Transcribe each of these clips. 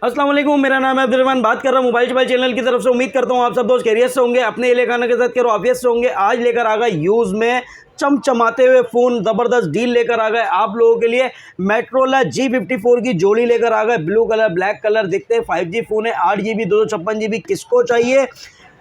अस्सलाम वालेकुम, मेरा नाम है अब्दुर्रहमान। बात कर रहा हूँ मोबाइल चैनल की तरफ से। उम्मीद करता हूँ आप सब दोस्त खैरियत से होंगे, अपने एले खाना के साथ करो आफियत से होंगे। आज लेकर आ गए यूज़ में चमचमाते हुए फ़ोन, ज़बरदस्त डील लेकर आ गए आप लोगों के लिए। मेट्रोला G54 की जोड़ी लेकर आ गए, ब्लू कलर ब्लैक कलर दिखते हैं। 5G फ़ोन है, 8GB 256GB, किसको चाहिए।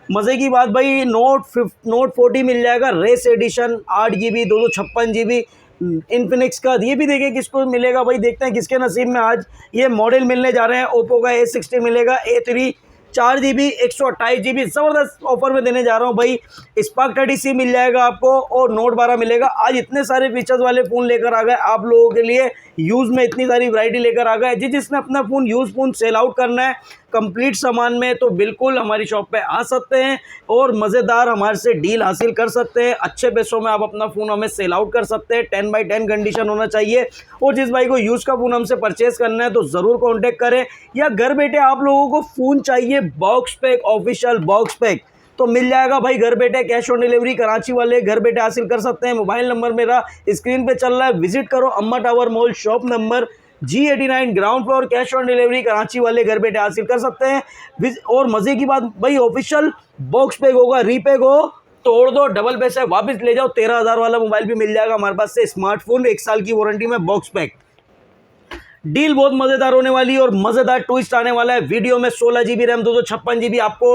मज़े की बात भाई, नोट 40 मिल जाएगा race edition, 8GB 256GB Infinix का। ये भी देखिए किसको मिलेगा भाई, देखते हैं किसके नसीब में आज ये मॉडल मिलने जा रहे हैं। ओप्पो का A60 मिलेगा, A3 4GB 128GB, ज़बरदस्त ऑफर में देने जा रहा हूँ भाई। स्पार्क 30C मिल जाएगा आपको और नोट 12 मिलेगा। आज इतने सारे फीचर्स वाले फ़ोन लेकर आ गए आप लोगों के लिए। यूज़ में इतनी सारी वैरायटी लेकर आ गए। जिसने अपना phone use phone sell out करना है कंप्लीट सामान में, तो बिल्कुल हमारी शॉप पे आ सकते हैं और मज़ेदार हमारे से डील हासिल कर सकते हैं। अच्छे पैसों में आप अपना फ़ोन हमें सेल आउट कर सकते हैं। 10/10 कंडीशन होना चाहिए। और जिस भाई को यूज़ का फ़ोन हमसे परचेज़ करना है तो ज़रूर कॉन्टेक्ट करें। या घर बैठे आप लोगों को फ़ोन चाहिए box pack, official box pack, तो मिल जाएगा भाई घर बैठे। कैश ऑन डिलीवरी कराची वाले घर बैठे हासिल कर सकते हैं। मोबाइल नंबर मेरा स्क्रीन पे चल रहा है, विजिट करो अम्मा tower mall, shop number G89 ground floor. Cash on delivery Karachi वाले घर बैठे हासिल कर सकते हैं। और मज़े की बात भाई, ऑफिशियल बॉक्स पैक होगा, रीपैक हो तोड़ दो, डबल पैसे वापस ले जाओ। 13,000 वाला मोबाइल भी मिल जाएगा हमारे पास से, स्मार्टफोन 1 साल की वारंटी में बॉक्स पैक। डील बहुत मज़ेदार होने वाली है और मज़ेदार ट्विस्ट आने वाला है वीडियो में। 16GB रैम 256GB आपको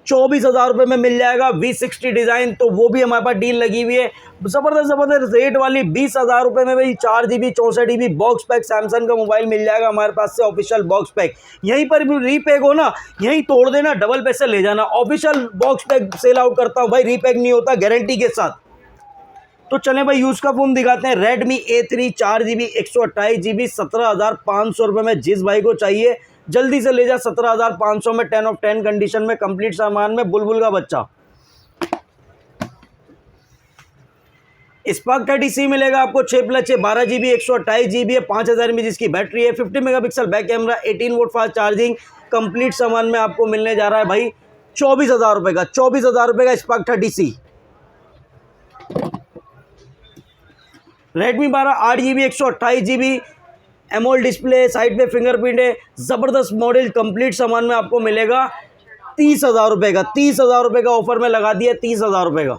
24,000 रुपये में मिल जाएगा। V60 डिज़ाइन, तो वो भी हमारे पास डील लगी हुई है ज़बरदस्त रेट वाली। 20,000 रुपये में भाई 4GB 64GB box pack Samsung का मोबाइल मिल जाएगा हमारे पास से, ऑफिशियल बॉक्स पैक। यहीं पर भी रीपैक हो ना, यहीं तोड़ देना, डबल पैसे ले जाना। Official box pack sell out करता हूँ भाई, रीपैक नहीं होता, गारंटी के साथ। तो चलें भाई यूज़ का फ़ोन दिखाते हैं। Redmi A3 4GB 128GB 17,500 रुपये में। जिस भाई को चाहिए जल्दी से ले जा, 17,500 में 10 ऑफ 10 कंडीशन में, कंप्लीट सामान में, बुलबुल का बच्चा। स्पार्क 30C मिलेगा आपको 6+6 12GB 128GB है, 5000 mAh जिसकी बैटरी है, 50 megapixel back camera, 18 volt fast charging. Complete सामान में आपको मिलने जा रहा है भाई 24,000 रुपये का। 24,000 रुपये का spark 30C। Redmi 12 8GB 128GB एमोल display, side पे फिंगरप्रिंट है, ज़बरदस्त मॉडल। कंप्लीट सामान में आपको मिलेगा 30,000 रुपये का। 30,000 रुपये का ऑफर में लगा दिया, 30,000 रुपये का।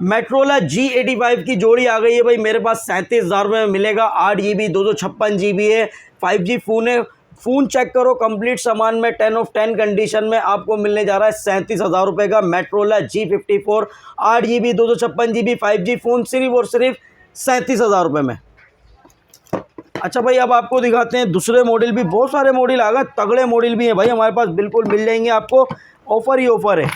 मेट्रोला G85 की जोड़ी आ गई है भाई मेरे पास, 37,000 रुपये में मिलेगा। 8GB 256GB है, 5G फ़ोन है। फ़ोन चेक करो, कंप्लीट सामान में 10 ऑफ 10 कंडीशन में आपको मिलने जा रहा है 37,000 रुपये का मेट्रोला G54 8GB 256GB 5G phone, सिर्फ और सिर्फ 37,000 रुपये में। अच्छा भाई, अब आपको दिखाते हैं दूसरे मॉडल भी। बहुत सारे मॉडल आ गए, तगड़े मॉडल भी हैं भाई हमारे पास, बिल्कुल मिल जाएंगे आपको। ऑफ़र ही ऑफ़र है।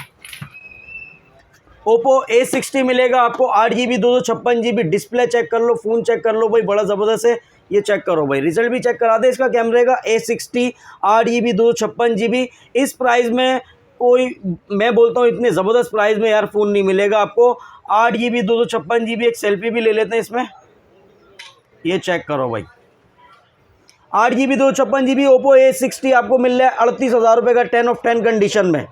ओप्पो A60 मिलेगा आपको 8GB 256GB। डिस्प्ले चेक कर लो, फ़ोन चेक कर लो भाई, बड़ा ज़बरदस्त है। ये चेक करो भाई, रिजल्ट भी चेक करा दे इसका कैमरे का। A60 8GB 256GB इस प्राइस में कोई, मैं बोलता हूँ इतने ज़बरदस्त प्राइस में यार फ़ोन नहीं मिलेगा आपको। 8GB 256GB, एक सेल्फी भी ले लेते हैं इसमें, ये चेक करो भाई। 8GB 256GB ओप्पो A60 आपको मिल रहा है 38,000 रुपये का, 10 ऑफ 10 कंडीशन में।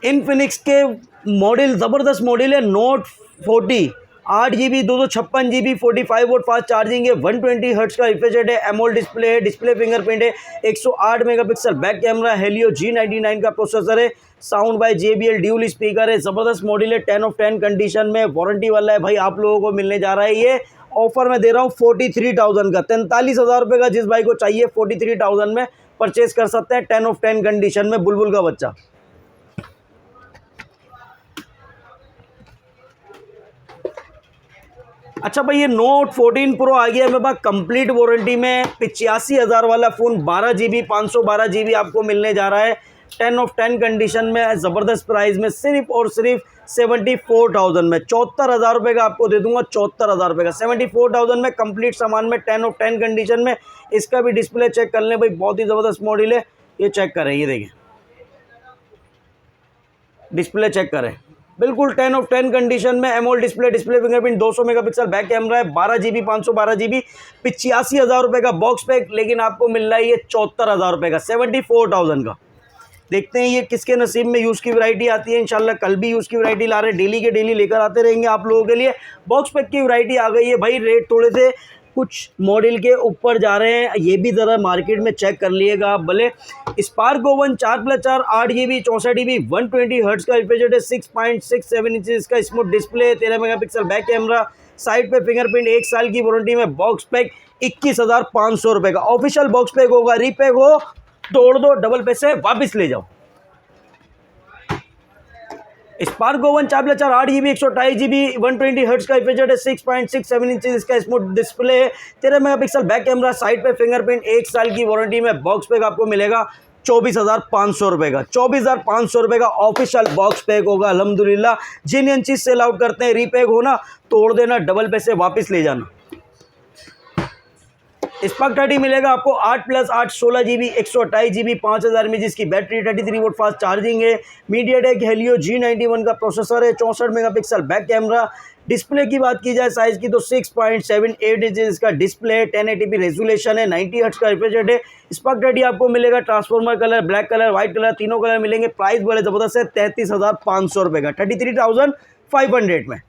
इन्फिनिक्स के मॉडल, ज़बरदस्त मॉडल है। Note 40 8GB 256GB 45 volt fast charging है, 120 हर्ट्ज का रिफ्रेश रेट है, एमोल डिस्प्ले है, डिस्प्ले फिंगरप्रिंट है, 108 megapixel back camera, Helio G99 का प्रोसेसर है, sound bye JBL dual speaker है। ज़बरदस्त मॉडल है, 10 ऑफ 10 कंडीशन में, वारंटी वाला है भाई। आप लोगों को मिलने जा रहा है ये ऑफर में दे रहा हूँ 43,000 का, 43,000 रुपये का। जिस भाई को चाहिए 43,000 में परचेज कर सकते हैं, 10 ऑफ 10 कंडीशन में, बुलबुल का बच्चा। अच्छा भाई, ये नोट 14 प्रो आ गया मेरे पास कंप्लीट वारंटी में, 85,000 वाला फ़ोन, 12GB 512GB आपको मिलने जा रहा है 10 ऑफ 10 कंडीशन में, ज़बरदस्त प्राइस में, सिर्फ और सिर्फ 74,000 में। 74,000 रुपये का आपको दे दूंगा, 74,000 रुपये का, 74,000 में कंप्लीट सामान में, 10 ऑफ 10 कंडीशन में। इसका भी डिस्प्ले चेक कर लें भाई, बहुत ही ज़बरदस्त मॉडल है। ये चेक करें, ये देखें डिस्प्ले चेक करें, बिल्कुल 10 ऑफ 10 कंडीशन में। एमोल display, display fingerprint, 200 megapixel back camera है, 12GB 512GB, 85,000 रुपये का बॉक्स पैक। लेकिन आपको मिल रहा है ये 74,000 रुपये का, 74,000 का। देखते हैं ये किसके नसीब में यूज़ की वैरायटी आती है। इंशाल्लाह कल भी यूज़ की वैरायटी ला रहे हैं, डेली के डेली लेकर आते रहेंगे आप लोगों के लिए। बॉक्स पैक की वैरायटी आ गई है भाई, रेट थोड़े से कुछ मॉडल के ऊपर जा रहे हैं, ये भी ज़रा मार्केट में चेक कर लिएगा आप भले। Spark oven 4+4 8GB 64GB 120 hertz का रिफ्रिजरेटर है, 6.67 इंचेस का smooth display, 13 megapixel back camera, side पे फिंगरप्रिंट, 1 साल की वारंटी में। बॉक्स पैक 21,500 रुपये का ऑफिशियल बॉक्स पैक होगा। रीपैक हो तोड़ दो, डबल पैसे वापस ले जाओ। Spark oven 4+4 8GB 128GB 120 hertz का रिफ्रिजरेटर है, 6.67 इंचेस इसका स्मूथ डिस्प्ले है, 13 मेगापिक्सल बैक कैमरा, साइड पे फिंगरप्रिंट, 1 साल की वारंटी में। बॉक्स पैक आपको मिलेगा 24,500 रुपये का। 24,500 रुपये का ऑफिशियल बॉक्स पैक होगा अल्हम्दुलिल्लाह। जिन चीज़ सेल आउट करते हैं, रीपैक हो ना तोड़ देना, डबल पैसे वापस ले जाना। स्पार्क 30 मिलेगा आपको 8+8 16GB 128GB 5000 mAh जिसकी बैटरी, 33 वोल्ट फास्ट चार्जिंग है, मीडियाटेक हेलियो G91 का प्रोसेसर है, 64 मेगापिक्सल बैक कैमरा। डिस्प्ले की बात की जाए साइज़ की तो 6.78 इंचेस इसका डिस्प्ले, 1080p रेजोल्यूशन है, 90 हर्ट्ज़ का रिफ्रिजरेटर है। स्पार्क 30 आपको मिलेगा transformer colour, black colour, white colour, तीनों कलर मिलेंगे। प्राइस बड़े ज़बरदस्त है, 33,500 रुपये का, 33,500 में।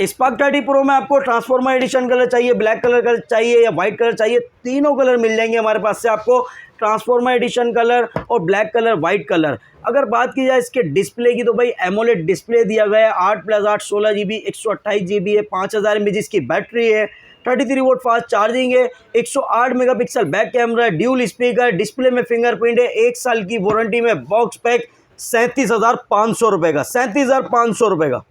स्पार्क 30 प्रो में आपको ट्रांसफॉर्मर एडिशन कलर चाहिए, ब्लैक कलर चाहिए या वाइट कलर चाहिए, तीनों कलर मिल जाएंगे हमारे पास से आपको। ट्रांसफॉर्मर एडिशन कलर और ब्लैक कलर, वाइट कलर। अगर बात की जाए इसके डिस्प्ले की तो भाई एमोलेड डिस्प्ले दिया गया है, 8+8 16GB 128GB है, 5000 mAh इसकी बैटरी है, 33 वोल्ट फास्ट चार्जिंग है, 108 megapixel back camera, dual speaker, display में फिंगरप्रिंट है, 1 साल की वारंटी में। बॉक्स पैक 37,500 रुपये का, 37,500 रुपये का।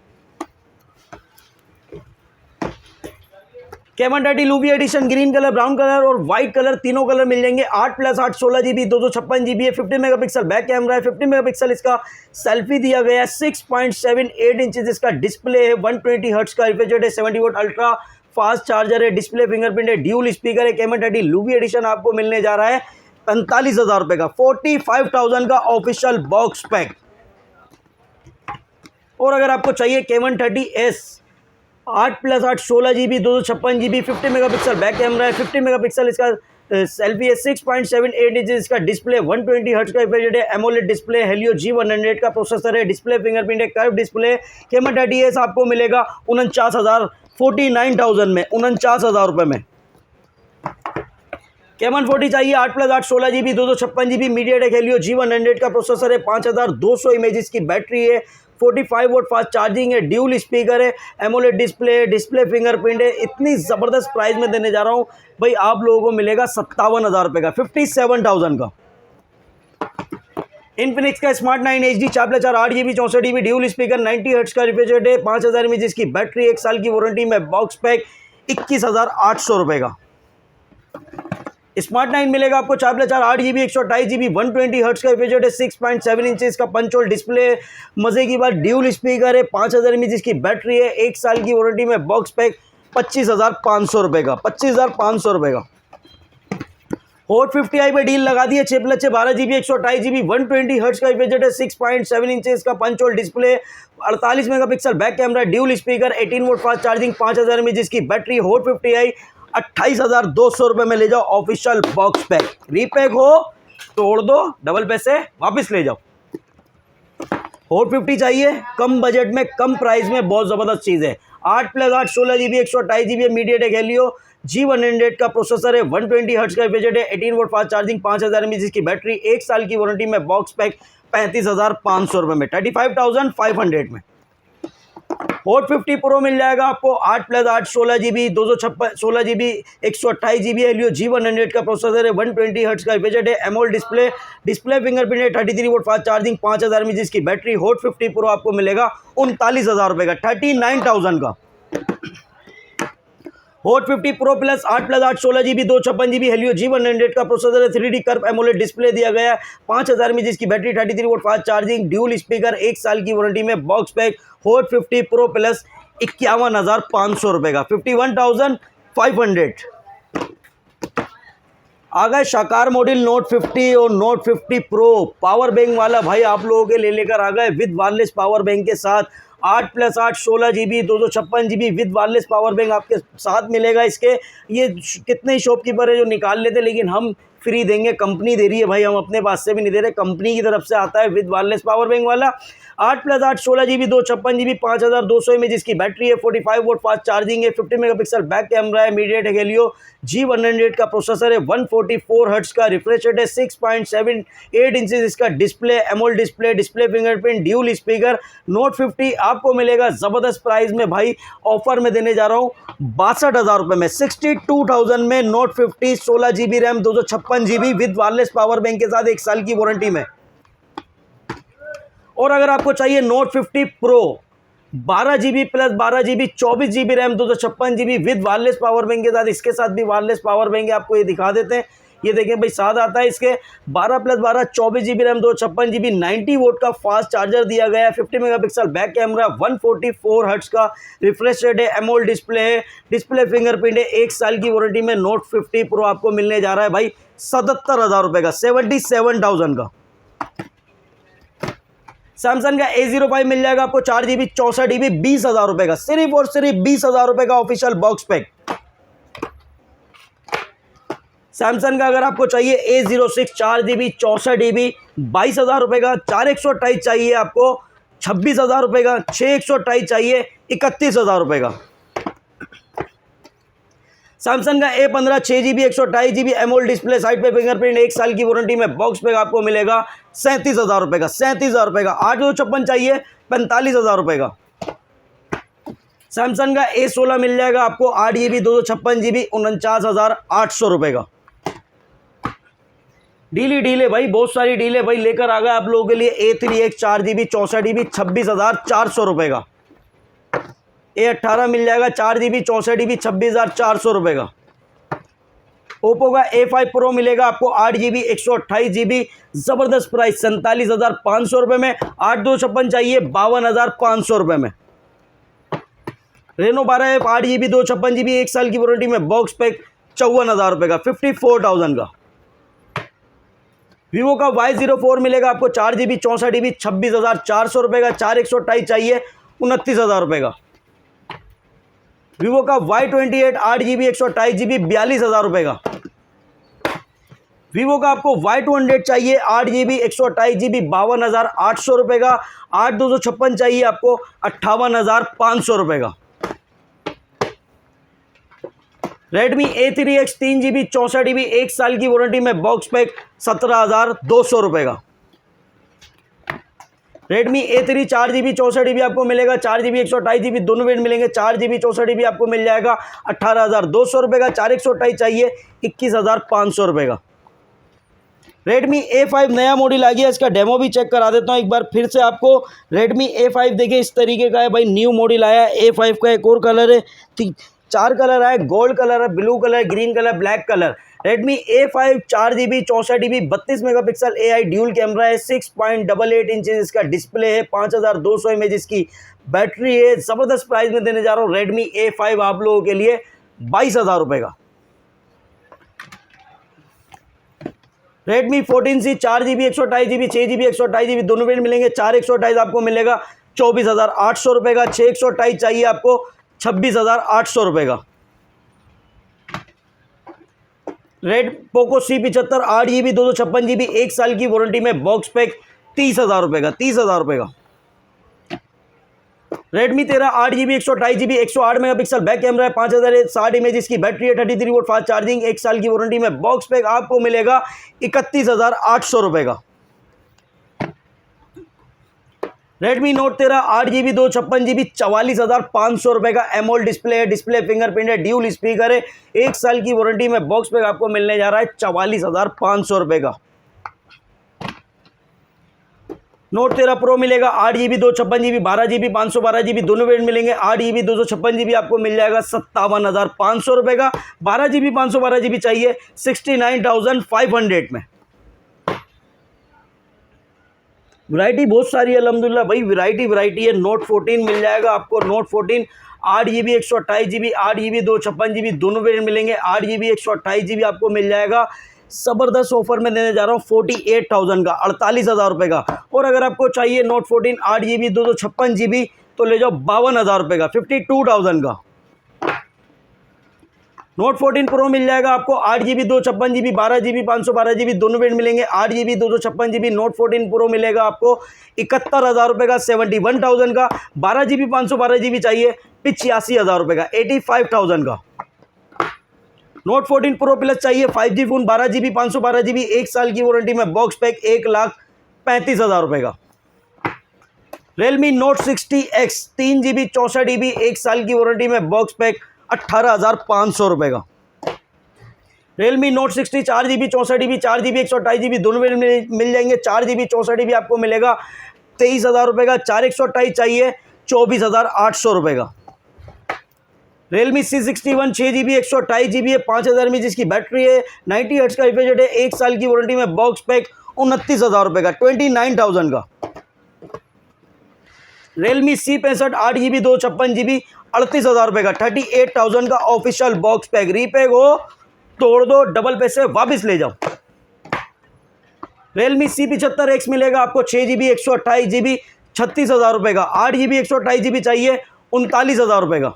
कैमन 30 लूबी edition, green colour, brown colour और वाइट कलर, तीनों कलर मिल जाएंगे। 8+8 16GB 256GB है, 50 मेगापिक्सल बैक कैमरा है, 50 मेगापिक्सल इसका सेल्फी दिया गया है, 6.78 इंचेस इसका डिस्प्ले है, 120 हर्ट्ज़ का रिफ्रिजरेटर है, 70 वोल्ट अल्ट्रा फास्ट चार्जर है, डिस्प्ले फिंगरप्रिंट है, ड्यूल स्पीकर है। कैमन 30 लूबी एडिशन आपको मिलने जा रहा है 45,000 रुपये का, 45,000 का ऑफिशियल बॉक्स पैक। और अगर आपको चाहिए K1 30S 8+8 16GB 256GB 50 megapixel back camera है, 50 मेगापिक्सल इसका सेल्फी है, 6.78 इंचेस इसका डिस्प्ले, 120 हर्ट्ज़ का रिफ्रिजरेटर है, एमोलेड डिस्प्ले, हेलियो G100 का प्रोसेसर है, डिस्प्ले फिंगरप्रिंट है, कर्व डिस्प्ले। K1 30S आपको मिलेगा 49,000 में, 49,000 रुपये में। K1 40 चाहिए 8+8 16GB 256GB MediaTek Helio G100 का प्रोसेसर है, 5200 mAh की बैटरी है, 45 वोल्ट फास्ट चार्जिंग है, ड्यूल स्पीकर है, एमोलेड डिस्प्ले, डिस्प्ले फिंगरप्रिंट है। इतनी ज़बरदस्त प्राइस में देने जा रहा हूँ भाई, आप लोगों को मिलेगा 57,000 रुपये का, 57,000 का। इन्फिनिक्स का smart 9 HD 4+4 8GB 64GB dual speaker, 90 hertz का रिफ्रिजरेटर है, 5000 mAh जिसकी बैटरी, 1 साल की वारंटी में। बॉक्स पैक 21,800 रुपये का। स्मार्ट 9 मिलेगा आपको 4+4 8GB 128GB 120 हर्ट्ज़ का रिफ्रिजरेटर, 6.7 इंचेस का पंच होल डिस्प्ले, मज़े की बात ड्यूल स्पीकर है, 5000 mAh जिसकी बैटरी है, 1 साल की वारंटी में। बॉक्स पैक 25,500 रुपये का, 25,500 रुपये का। हॉट 50i पे डील लगा दी है, 6+6 12GB 128GB 120 हर्ट्ज़ का रिफ्रिजरेटर, 6.7 इंचेस का punch hole display, 48 megapixel back camera, dual speaker, 18 volt fast charging, 5000 mAh जिसकी बैटरी। हॉट 50i 28,200 रुपये में ले जाओ ऑफिशियल बॉक्स पैक। रीपैक हो तोड़ दो, डबल पैसे वापस ले जाओ। हॉट 50 चाहिए कम बजट में, कम प्राइस में, बहुत ज़बरदस्त चीज़ है। 8+8 16GB 128GB MediaTek Helio G100 का प्रोसेसर है, 120 हर्ट्ज़ का रिफ्रिजरेटर है, 18 वोल्ट फास्ट चार्जिंग, 5000 mAh जिसकी बैटरी, 1 साल की वारंटी में। बॉक्स पैक 35,500 रुपये में, 35,500 में। हॉट 50 प्रो मिल जाएगा आपको 8+8 16GB 256 128GB हेलियो G100 का प्रोसेसर है, 120 हर्ट्ज़ का रिफ्रिजरेटर है, एमोलेड डिस्प्ले, डिस्प्ले फिंगरप्रिंट है, 33 वोल्ट फास्ट चार्जिंग, 5000 mAh जिसकी बैटरी। हॉट 50 प्रो आपको मिलेगा 39,000 रुपये का, 39,000 का। Hot 50 pro plus 8+8 16GB 256GB Helio G100 का प्रोसेसर है, 3D कर्व एमोलेड डिस्प्ले दिया गया है, 5000 mAh जिसकी battery, 33 volt fast charging, dual speaker, 1 साल की वारंटी में। Box pack hot 50 pro plus 51,500 रुपये का, 51,500। आ गए शाकार मॉडल नोट 50 और नोट 50 प्रो पावर बैंक वाला भाई, आप लोगों के लेकर आ गए विद वायरलेस पावर बैंक के साथ। 8+8 16GB 256GB with wireless power bank आपके साथ मिलेगा। इसके ये कितने ही शॉपकीपर है जो निकाल लेते, लेकिन हम फ्री देंगे, कंपनी दे रही है भाई, हम अपने पास से भी नहीं दे रहे, कंपनी की तरफ से आता है विद वायरलेस पावर बैंक वाला। 8+8 16 GB 256 GB 5200 mAh जिसकी बैटरी है, 45 वोल्ट फास्ट चार्जिंग है, 50 मेगापिक्सल बैक कैमरा है, मीडियाटेक हेलियो G100 का प्रोसेसर है, 144 हर्ट्ज का रिफ्रेश रेट है, 6.78 इंचेस इसका display, AMOLED display, display fingerprint, dual speaker. Note 50 आपको मिलेगा ज़बरदस्त प्राइस में भाई, ऑफर में देने जा रहा हूँ 62,000 रुपये में, 62,000 में note 50 16 GB RAM 256 GB with wireless power bank के साथ 1 साल की वारंटी में। और अगर आपको चाहिए note 50 pro 12 GB plus 12 GB 24 GB RAM 256 GB with wireless power bank के साथ, इसके साथ भी वायरलेस पावर बैंक है, आपको ये दिखा देते हैं। ये देखें भाई, साथ आता है इसके 12+12 24 GB रैम 256 GB 90 वोट का फास्ट चार्जर दिया गया है, 50 मेगापिक्सल बैक कैमरा, 144 हर्ट्ज का रिफ्रेश रेट है, एमोलेड डिस्प्ले है, डिस्प्ले फिंगरप्रिंट है, 1 साल की वारंटी में नोट 50 प्रो आपको मिलने जा रहा है भाई 77,000 रुपये का, 77,000 का। सैमसंग का A05 मिल जाएगा आपको 4 GB 64 GB 20,000 रुपये का, सिर्फ और सिर्फ 20,000 रुपये का ऑफिशियल बॉक्स पैक। सैमसंग का अगर आपको चाहिए A06 4 GB 64 GB 22,000 रुपये का, 4 128 चाहिए आपको 26,000 रुपये का, 6 128 चाहिए 31,000 रुपये का। सैमसंग का A15 6 GB 128 GB AMOLED display, side पे फिंगरप्रिंट, 1 साल की वारंटी में बॉक्स पैक आपको मिलेगा 37,000 रुपये का, 37,000 रुपये का। 856 चाहिए 45,000 रुपये का। सैमसंग का A16 मिल जाएगा आपको 8 GB 256 GB 49,800 रुपये का। डील है भाई, बहुत सारी डील है भाई, लेकर आ गए आप लोगों के लिए। A3X 4 GB 64 GB 26,400 रुपये का। A18 मिल जाएगा 4 GB 64 GB 26,400 रुपये का। ओप्पो का A5 प्रो मिलेगा आपको 8 GB 128 GB, ज़बरदस्त प्राइस 47,500 रुपये में। 8/256 चाहिए 52,500 रुपये में। रेनो 12F 8 GB 256 GB 1 साल की वारंटी में बॉक्स पैक 54,000 रुपये का, 54,000 का। वीवो का Y04 मिलेगा आपको 4 GB 64 GB 26,400 रुपये का, 4 128 चाहिए 29,000 रुपये का। वीवो का Y28 8 GB 128 GB 42,000 रुपये का। वीवो का आपको Y200 चाहिए 8 GB 128 GB 52,800 रुपये का। 8/256 चाहिए आपको 58,500 रुपये का। रेडमी A3X 3 GB 64 GB 1 साल की वारंटी में बॉक्स पैक 17,200 रुपये का। रेडमी A3 4 GB 64 GB आपको मिलेगा, 4 GB 128 GB दोनों वेरिएंट मिलेंगे। 4 GB 64 GB आपको मिल जाएगा 18,200 रुपये का। 4 128 चाहिए 21,500 रुपये का। रेडमी A5 नया मॉडल आ गया, इसका डेमो भी चेक करा देता हूँ एक बार फिर से आपको। रेडमी A5 देखिए इस तरीके का है भाई, न्यू मॉडल आया है। A5 का एक और कलर है, 4 कलर आए, गोल्ड कलर है, blue colour, green colour, black colour. Redmi A5 4 GB 64 GB 32 megapixel AI dual camera है, 6.88 इंचेस इसका डिस्प्ले है, 5200 mAh इसकी बैटरी है। ज़बरदस्त प्राइस में देने जा रहा हूँ रेडमी A5 आप लोगों के लिए 22,000 रुपये का। Redmi 14C 4 GB 128 GB 6 GB 128 GB दोनों वेरिएंट मिलेंगे। 4 128 आपको मिलेगा 24,800 रुपये का। 6 128 चाहिए आपको 26,800 रुपये का। Red Poco C75 8 GB 256 GB 1 साल की वारंटी में बॉक्स पैक 30,000 रुपये का, 30,000 रुपये का। Redmi 13 8 GB 128 GB 108 megapixel back camera है, 5060 इमेज की बैटरी है, 33 वोल्ट फास्ट चार्जिंग, 1 साल की वारंटी में बॉक्स पैक आपको मिलेगा 31,800 रुपये का। रेडमी नोट 13 8 GB 256 GB 44,500 रुपये का। एमोलेड डिस्प्ले है, डिस्प्ले फिंगरप्रिंट है, ड्यूल स्पीकर है, 1 साल की वारंटी में बॉक्स पैक आपको मिलने जा रहा है 44,500 रुपये का। नोट 13 प्रो मिलेगा 8 GB 256 GB 12 GB 512 GB दोनों वेरिएंट मिलेंगे। 8 GB 256 GB आपको मिल जाएगा 57,500 रुपये का। 12 GB 512 GB चाहिए 69,500 में। वैरायटी बहुत सारी है अल्हम्दुलिल्लाह भाई, वैरायटी है। नोट 14 मिल जाएगा आपको, note 14 8 GB 128 GB 8 GB 256 GB दोनों वेरिएंट मिलेंगे। 8 GB 128 GB आपको मिल जाएगा, ज़बरदस्त ऑफर में देने जा रहा हूँ 48,000 का, 48,000 रुपये का। और अगर आपको चाहिए नोट 14 8 GB 256 GB तो ले जाओ 52,000 रुपये का, 52,000 का। नोट 14 प्रो मिल जाएगा आपको 8GB 256GB 12GB 512GB दोनों वेरिएंट मिलेंगे। 8GB 256GB नोट 14 प्रो मिलेगा आपको 71,000 रुपये का, 71,000 का। 12GB 512GB चाहिए 85,000 रुपये का, 85,000 का। नोट 14 प्रो प्लस चाहिए 5G फोन 12GB 512GB 1 साल की वारंटी में बॉक्स पैक 1,35,000 रुपये का। Realme Note 60X 3GB 64GB 1 साल की वारंटी में बॉक्स पैक 18,500 रुपये का। Realme Note 60 4GB 64GB 4GB 128GB दोनों वेरिएंट मिल जाएंगे। 4GB 64GB आपको मिलेगा 23,000 रुपये का। 4 128 चाहिए 24,800 रुपये का। Realme C61 6GB 128GB है 5,000 में जिसकी बैटरी है, 90 हर्ट्ज का रिफ्रेश रेट है, 1 साल की वारंटी में बॉक्स पैक 29,000 रुपये का, 29,000 का। Realme C65 8GB 256GB 38,000 रुपये का, 38,000 का ऑफिशियल बॉक्स पैक। रीपैक हो तोड़ दो, डबल पैसे वापस ले जाओ। Realme C75X मिलेगा आपको 6GB 128GB 36,000 रुपये का। 8GB 128GB चाहिए 39,000 रुपये का।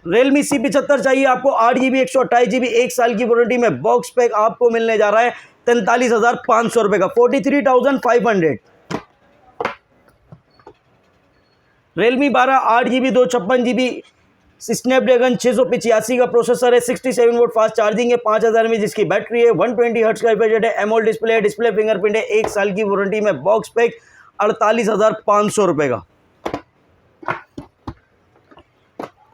Realme C75 चाहिए आपको 8GB 128GB 1 साल की वारंटी में बॉक्स पैक आपको मिलने जा रहा है 43,500 रुपये का, 43,500। Realme 12 8GB 256GB स्नैपड्रैगन 685 का प्रोसेसर है, 67 वोल्ट फास्ट चार्जिंग है, 5,000 में जिसकी बैटरी है, 120 हर्ट्ज का रिफ्रेश रेट है, एमोलेड डिस्प्ले है, डिस्प्ले फिंगरप्रिंट है, 1 साल की वारंटी में बॉक्स पैक 48,500 रुपये का।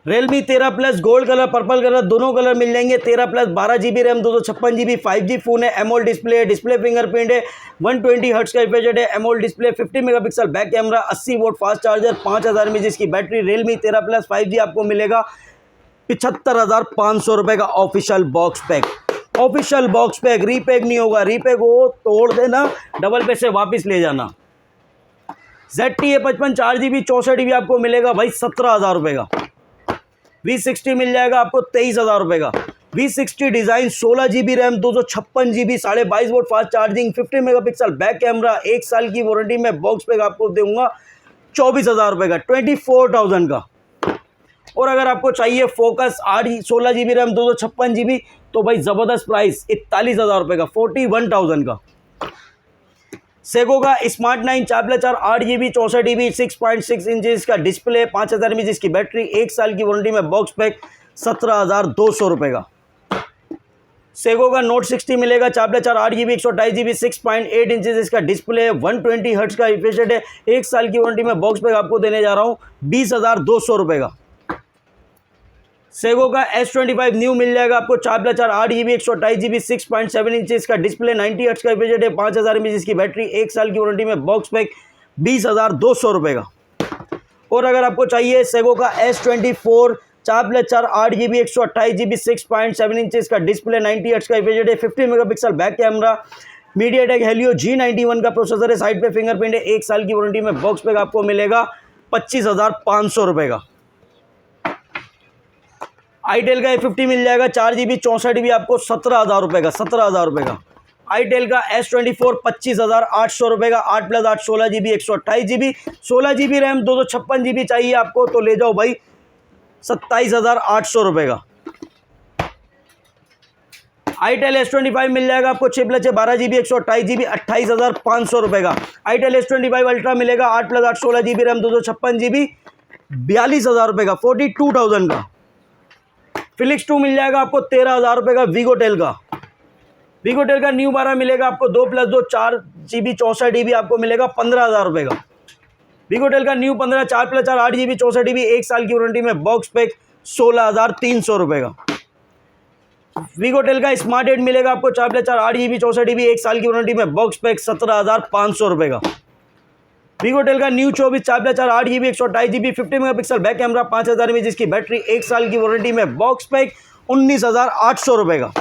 Realme 13 plus gold colour purple colour दोनों कलर मिल जाएंगे। 13 plus 12GB RAM 256GB 5G phone है, एमोलेड डिस्प्ले है, डिस्प्ले फिंगरप्रिंट है, 120 हर्ट्ज का रिफ्रेश रेट है, AMOLED display, 50 megapixel back camera, 80 volt fast charger, 5,000 में जिसकी बैटरी। Realme 13 प्लस 5G आपको मिलेगा 75,500 रुपये का official box pack. Official box pack, repack नहीं होगा। रीपैक हो तोड़ देना, डबल पैसे वापस ले जाना। ZTE 55 4GB 64GB आपको मिलेगा भाई 17,000 रुपये का। V60 मिल जाएगा आपको 23,000 रुपये का। V60 design 16GB RAM 256GB 22.5 volt fast charging, 50 megapixel back camera, 1 साल की वारंटी में बॉक्स पैक आपको दूंगा 24,000 रुपये का, 24,000 का। और अगर आपको चाहिए फोकस 16GB रैम 256GB तो भाई ज़बरदस्त प्राइस 41,000 रुपये का, 41,000 का। सेगो का स्मार्ट 9 4+4 8GB 64GB 6.6 इंचेस का डिस्प्ले, 5,000 में जिसकी बैटरी, 1 साल की वारंटी में बॉक्स पैक 17,200 रुपये का। सेगो का नोट 60 मिलेगा 4+4 8GB 128GB 6.8 इंचेस इसका डिस्प्ले, 120 हर्ट्ज का रिफ्रेश रेट है, 1 साल की वारंटी में बॉक्स पैक आपको देने जा रहा हूँ 20,200 रुपये का। सेगो का S25 न्यू मिल जाएगा आपको 4+4 8GB 128GB 6.7 इंचेस का डिस्प्ले, 90 हर्ट्ज का रिफ्रेश रेट है, 5,000 में जिसकी बैटरी, 1 साल की वारंटी में बॉक्स पैक 20,200 रुपये का। और अगर आपको चाहिए सेगो का S24 4+4 8GB 128GB 6.7 इंचेस का डिस्प्ले, 90 हर्ट्ज का रिफ्रेश रेट है, 50 megapixel back camera, MediaTek Helio G91 का प्रोसेसर है, साइड पे फिंगरप्रिंट है, 1 साल की वारंटी में बॉक्स पैक आपको मिलेगा 25,500 रुपये का। आईटेल का A50 मिल जाएगा 4GB 64GB आपको 17,000 रुपये का, 17,000 रुपये का। आईटेल का S24 25,800 रुपये का, 8+8 16GB 128GB 16GB RAM 256GB चाहिए आपको तो ले जाओ भाई 27,800 रुपये का। आईटेल S25 मिल जाएगा आपको 6+6 12GB 128GB 28,500 रुपये का। आईटेल S25 अल्ट्रा मिलेगा 8+8 16GB रैम 256GB 42,000 रुपये का, 42,000 का। फिलिक्स 2 मिल जाएगा आपको 13,000 रुपये का। वीगोटेल का न्यू 12 मिलेगा आपको 2+2 4GB 64GB आपको मिलेगा 15,000 रुपये का। वीगोटेल का न्यू 15 4+4 8GB 64GB 1 साल की वारंटी में बॉक्स पैक 16,300 रुपये का। वीगोटेल का स्मार्ट 8 मिलेगा आपको 4+4 8GB 64GB 1 साल की वारंटी में बॉक्स पैक 17,500 रुपये का। वीगोटेल का new 24 4+4 8GB 128GB 50 megapixel back camera, 5,000 में जिसकी बैटरी, 1 साल की वारंटी में बॉक्स पैक 19,800 रुपये का।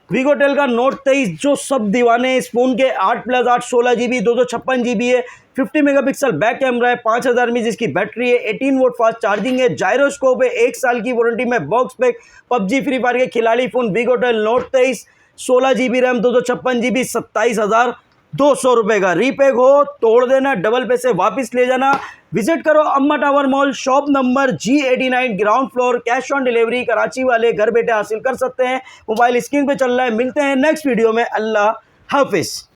वीगोटेल का नोट 23 जो सब दीवाने इस फोन के 8+8 16GB 256GB है, 50 मेगापिक्सल बैक कैमरा है, 5,000 में जिसकी बैटरी है, 18 वोल्ट फास्ट चार्जिंग है, जायरोस्कोप है, 1 साल की वारंटी में box pack, PUBG free fire के खिलाड़ी phone वीगोटेल note 23 16GB RAM 256GB 27,200 रुपये का। रीपैक हो तोड़ देना, डबल पैसे वापस ले जाना। विजिट करो अम्मा tower mall, shop number G89, ground floor. Cash on delivery Karachi वाले घर बैठे हासिल कर सकते हैं। मोबाइल स्क्रीन पे चल रहा है। मिलते हैं नेक्स्ट वीडियो में। अल्लाह हाफिज़।